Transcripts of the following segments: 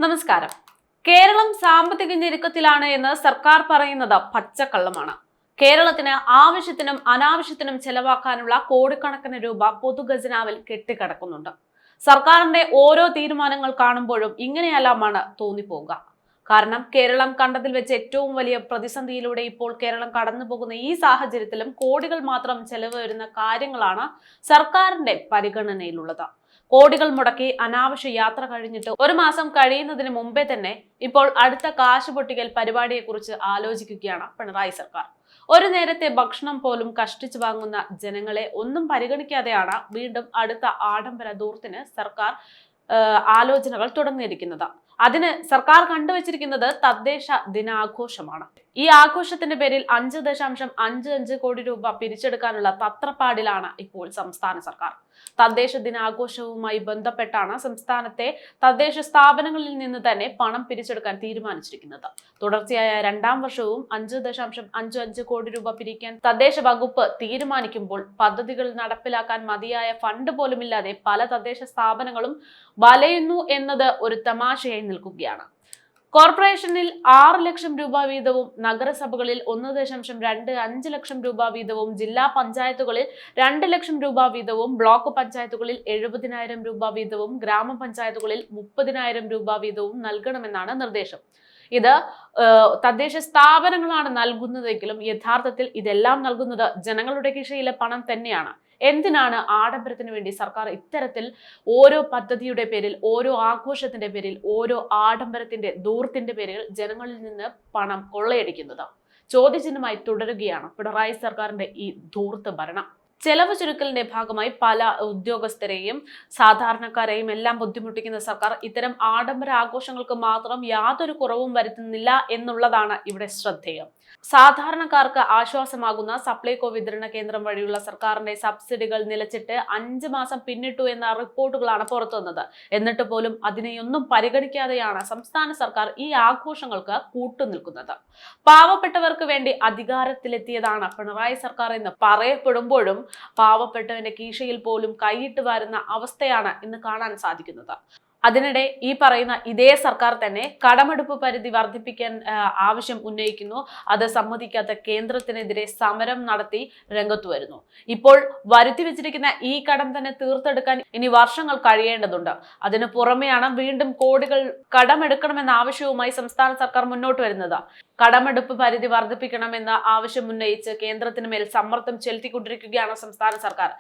നമസ്കാരം. കേരളം സാമ്പത്തിക ഞെരുക്കത്തിലാണ് എന്ന് സർക്കാർ പറയുന്നത് പച്ചക്കള്ളമാണ്. കേരളത്തിന് ആവശ്യത്തിനും അനാവശ്യത്തിനും ചെലവാക്കാനുള്ള കോടിക്കണക്കിന് രൂപ പൊതുഖജനാവിൽ കെട്ടിക്കിടക്കുന്നുണ്ട്. സർക്കാരിന്റെ ഓരോ തീരുമാനങ്ങൾ കാണുമ്പോഴും ഇങ്ങനെയെല്ലാമാണ് തോന്നിപ്പോവുക. കാരണം കേരളം കണ്ടതിൽ വെച്ച് ഏറ്റവും വലിയ പ്രതിസന്ധിയിലൂടെ ഇപ്പോൾ കേരളം കടന്നു പോകുന്ന ഈ സാഹചര്യത്തിലും കോടികൾ മാത്രം ചെലവ് വരുന്ന കാര്യങ്ങളാണ് സർക്കാരിന്റെ പരിഗണനയിലുള്ളത്. കോടികൾ മുടക്കി അനാവശ്യ യാത്ര കഴിഞ്ഞിട്ട് ഒരു മാസം കഴിയുന്നതിന് മുമ്പേ തന്നെ ഇപ്പോൾ അടുത്ത കാശ് പൊട്ടിക്കൽ പരിപാടിയെക്കുറിച്ച് ആലോചിക്കുകയാണ് പിണറായി സർക്കാർ. ഒരു നേരത്തെ ഭക്ഷണം പോലും കഷ്ടിച്ചു വാങ്ങുന്ന ജനങ്ങളെ ഒന്നും പരിഗണിക്കാതെയാണ് വീണ്ടും അടുത്ത ആഡംബര ധൂർത്തിന് സർക്കാർ ആലോചനകൾ തുടങ്ങിയിരിക്കുന്നത്. അതിന് സർക്കാർ കണ്ടുവച്ചിരിക്കുന്നത് തദ്ദേശ ദിനാഘോഷമാണ്. ഈ ആഘോഷത്തിന്റെ പേരിൽ 5.55 കോടി രൂപ പിരിച്ചെടുക്കാനുള്ള തത്രപ്പാടിലാണ് ഇപ്പോൾ സംസ്ഥാന സർക്കാർ. തദ്ദേശ ദിനാഘോഷവുമായി ബന്ധപ്പെട്ടാണ് സംസ്ഥാനത്തെ തദ്ദേശ സ്ഥാപനങ്ങളിൽ നിന്ന് തന്നെ പണം പിരിച്ചെടുക്കാൻ തീരുമാനിച്ചിരിക്കുന്നത്. തുടർച്ചയായ 2ാം വർഷവും 5.55 കോടി രൂപ പിരിക്കാൻ തദ്ദേശ വകുപ്പ് തീരുമാനിക്കുമ്പോൾ പദ്ധതികൾ നടപ്പിലാക്കാൻ മതിയായ ഫണ്ട് പോലുമില്ലാതെ പല തദ്ദേശ സ്ഥാപനങ്ങളും വലയുന്നു എന്നത് ഒരു തമാശയായി നിൽക്കുകയാണ്. കോർപ്പറേഷനിൽ 6 ലക്ഷം രൂപ വീതവും, നഗരസഭകളിൽ 1.25 ലക്ഷം രൂപ വീതവും, ജില്ലാ പഞ്ചായത്തുകളിൽ 2 ലക്ഷം രൂപ വീതവും, ബ്ലോക്ക് പഞ്ചായത്തുകളിൽ 70,000 രൂപ വീതവും, ഗ്രാമപഞ്ചായത്തുകളിൽ 30,000 രൂപ വീതവും നൽകണമെന്നാണ് നിർദ്ദേശം. ഇത് തദ്ദേശ സ്ഥാപനങ്ങളാണ് നൽകുന്നതെങ്കിലും യഥാർത്ഥത്തിൽ ഇതെല്ലാം നൽകുന്നത് ജനങ്ങളുടെ കീശയിലെ പണം തന്നെയാണ്. എന്തിനാണ് ആഡംബരത്തിന് വേണ്ടി സർക്കാർ ഇത്തരത്തിൽ ഓരോ പദ്ധതിയുടെ പേരിൽ, ഓരോ ആഘോഷത്തിന്റെ പേരിൽ, ഓരോ ആഡംബരത്തിന്റെ ധൂർത്തിന്റെ പേരിൽ ജനങ്ങളിൽ നിന്ന് പണം കൊള്ളയടിക്കുന്നത്? ചോദ്യചിഹ്നമായി തുടരുകയാണ് പിണറായി സർക്കാരിന്റെ ഈ ധൂർത്ത് ഭരണം. ചെലവ് ചുരുക്കലിന്റെ ഭാഗമായി പല ഉദ്യോഗസ്ഥരെയും സാധാരണക്കാരെയും എല്ലാം ബുദ്ധിമുട്ടിക്കുന്ന സർക്കാർ ഇത്തരം ആഡംബര ആഘോഷങ്ങൾക്ക് മാത്രം യാതൊരു കുറവും വരുത്തുന്നില്ല എന്നുള്ളതാണ് ഇവിടെ ശ്രദ്ധേയം. സാധാരണക്കാർക്ക് ആശ്വാസമാകുന്ന സപ്ലൈകോ വിതരണ കേന്ദ്രം വഴിയുള്ള സർക്കാരിന്റെ സബ്സിഡികൾ നിലച്ചിട്ട് 5 മാസം പിന്നിട്ടു എന്ന റിപ്പോർട്ടുകളാണ് പുറത്തുവന്നത്. എന്നിട്ട് പോലും അതിനെയൊന്നും പരിഗണിക്കാതെയാണ് സംസ്ഥാന സർക്കാർ ഈ ആഘോഷങ്ങൾക്ക് കൂട്ടുനിൽക്കുന്നത്. പാവപ്പെട്ടവർക്ക് വേണ്ടി അധികാരത്തിലെത്തിയതാണ് പിണറായി സർക്കാർ എന്ന് പറയപ്പെടുമ്പോഴും പാവപ്പെട്ടവന്റെ കീശയിൽ പോലും കൈയിട്ട് വരുന്ന അവസ്ഥയാണ് ഇന്ന് കാണാൻ സാധിക്കുന്നത്. അതിനിടെ ഈ പറയുന്ന ഇതേ സർക്കാർ തന്നെ കടമെടുപ്പ് പരിധി വർദ്ധിപ്പിക്കാൻ ആവശ്യം ഉന്നയിക്കുന്നു. അത് സമ്മതിക്കാത്ത കേന്ദ്രത്തിനെതിരെ സമരം നടത്തി രംഗത്തു വരുന്നു. ഇപ്പോൾ വരുത്തി വെച്ചിരിക്കുന്ന ഈ കടം തന്നെ തീർത്തെടുക്കാൻ ഇനി വർഷങ്ങൾ കഴിയേണ്ടതുണ്ട്. അതിനു പുറമെയാണ് വീണ്ടും കോടികൾ കടമെടുക്കണമെന്ന ആവശ്യവുമായി സംസ്ഥാന സർക്കാർ മുന്നോട്ട് വരുന്നത്. കടമെടുപ്പ് പരിധി വർദ്ധിപ്പിക്കണമെന്ന ആവശ്യം ഉന്നയിച്ച് കേന്ദ്രത്തിന് മേൽ സമ്മർദ്ദം ചെലുത്തിക്കൊണ്ടിരിക്കുകയാണ് സംസ്ഥാന സർക്കാർ.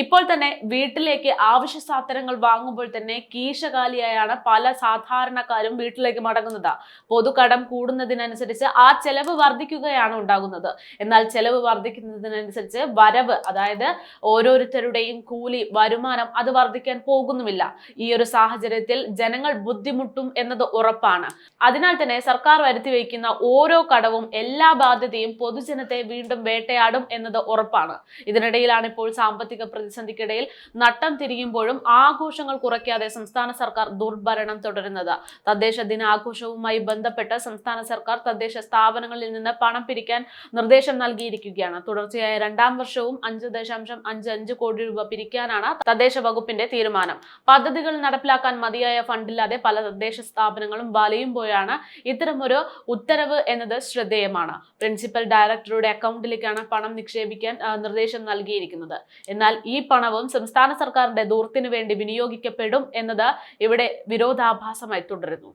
ഇപ്പോൾ തന്നെ വീട്ടിലേക്ക് ആവശ്യ സാധനങ്ങൾ വാങ്ങുമ്പോൾ തന്നെ കീശകാലിയായാണ് പല സാധാരണക്കാരും വീട്ടിലേക്ക് മടങ്ങുന്നത്. പൊതുകടം കൂടുന്നതിനനുസരിച്ച് ആ ചെലവ് വർദ്ധിക്കുകയാണ് ഉണ്ടാകുന്നത്. എന്നാൽ ചെലവ് വർദ്ധിക്കുന്നതിനനുസരിച്ച് വരവ്, അതായത് ഓരോരുത്തരുടെയും കൂലി, വരുമാനം അത് വർദ്ധിക്കാൻ പോകുന്നുമില്ല. ഈ ഒരു സാഹചര്യത്തിൽ ജനങ്ങൾ ബുദ്ധിമുട്ടും എന്നത് ഉറപ്പാണ്. അതിനാൽ തന്നെ സർക്കാർ വരുത്തി വയ്ക്കുന്ന ഓരോ കടവും, എല്ലാ ബാധ്യതയും പൊതുജനത്തെ വീണ്ടും വേട്ടയാടും എന്നത് ഉറപ്പാണ്. ഇതിനിടയിലാണ് ഇപ്പോൾ സാമ്പത്തിക പ്രതിസന്ധിക്കിടയിൽ നട്ടം തിരിയുമ്പോഴും ആഘോഷങ്ങൾ കുറയ്ക്കാതെ സംസ്ഥാന സർക്കാർ ദുർഭരണം തുടരുന്നത്. തദ്ദേശ ദിനാഘോഷവുമായി ബന്ധപ്പെട്ട് സംസ്ഥാന സർക്കാർ തദ്ദേശ സ്ഥാപനങ്ങളിൽ നിന്ന് പണം പിരിക്കാൻ നിർദ്ദേശം നൽകിയിരിക്കുകയാണ്. തുടർച്ചയായ 2ാം വർഷവും 5.55 കോടി രൂപ പിരിക്കാനാണ് തദ്ദേശ വകുപ്പിന്റെ തീരുമാനം. പദ്ധതികൾ നടപ്പിലാക്കാൻ മതിയായ ഫണ്ടില്ലാതെ പല തദ്ദേശ സ്ഥാപനങ്ങളും വലയുമ്പോഴാണ് ഇത്തരമൊരു ഉത്തരവ് എന്നത് ശ്രദ്ധേയമാണ്. പ്രിൻസിപ്പൽ ഡയറക്ടറുടെ അക്കൗണ്ടിലേക്കാണ് പണം നിക്ഷേപിക്കാൻ നിർദ്ദേശം നൽകിയിരിക്കുന്നത്. എന്നാൽ ഈ പണവും സംസ്ഥാന സർക്കാരിന്റെ ധൂർത്തിനു വേണ്ടി വിനിയോഗിക്കപ്പെടും എന്നത് ഇവിടെ വിരോധാഭാസമായി തുടരുന്നു.